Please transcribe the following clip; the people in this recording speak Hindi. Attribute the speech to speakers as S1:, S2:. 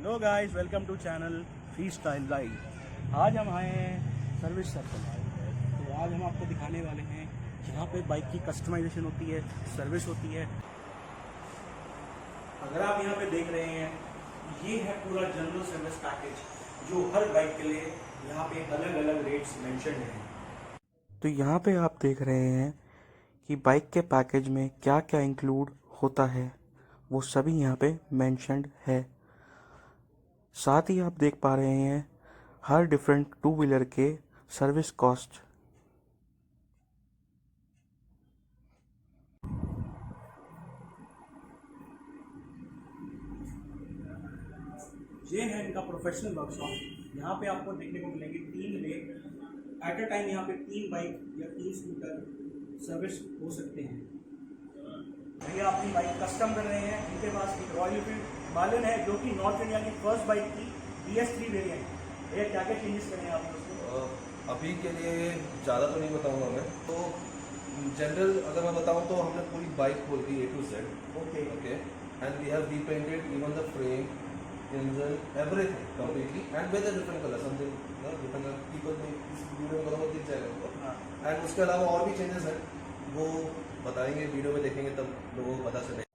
S1: Hello guys, welcome to channel free style ride. आज हम आए हैं सर्विस सर्कल। तो आज हम आपको दिखाने वाले हैं यहाँ पे बाइक की कस्टमाइजेशन होती है, सर्विस होती है। अगर आप यहाँ पे देख रहे हैं, ये है पूरा जनरल सर्विस पैकेज जो हर बाइक के लिए यहाँ पे अलग अलग रेट्स मेंशन हैं। तो यहाँ पे आप देख रहे हैं कि बाइक के पैकेज में क्या क्या इंक्लूड होता है, वो सभी यहाँ पे मेंशन्ड है। साथ ही आप देख पा रहे हैं हर डिफरेंट टू व्हीलर के सर्विस कॉस्ट। ये है इनका प्रोफेशनल वर्कशॉप। यहाँ पे आपको देखने को मिलेंगे 3 रेक एट अ टाइम। यहाँ पे 3 बाइक या 3 स्कूटर सर्विस हो सकते हैं। भैया अपनी बाइक कस्टम कर रहे हैं। इनके पास एक रॉयल एनफील्ड हिमालयन है जो कि नॉर्थ इंडिया की फर्स्ट बाइक थी, BS3 वेरिएंट। भैया क्या क्या चेंजेस करें आप उसको?
S2: अभी के लिए ज़्यादा तो नहीं बताऊंगा मैं। तो जनरल अगर मैं बताऊं तो हमने पूरी बाइक खोल दी A to Z। Okay and we have repainted even the frame, engine, everything completely and with a different colour. Something different people में इस वीडियो में कलर दिख जाएगा उनको। एंड उसके अलावा और भी चेंजेस हैं, वो बताएंगे वीडियो में, देखेंगे तब लोगों को पता चलेगा।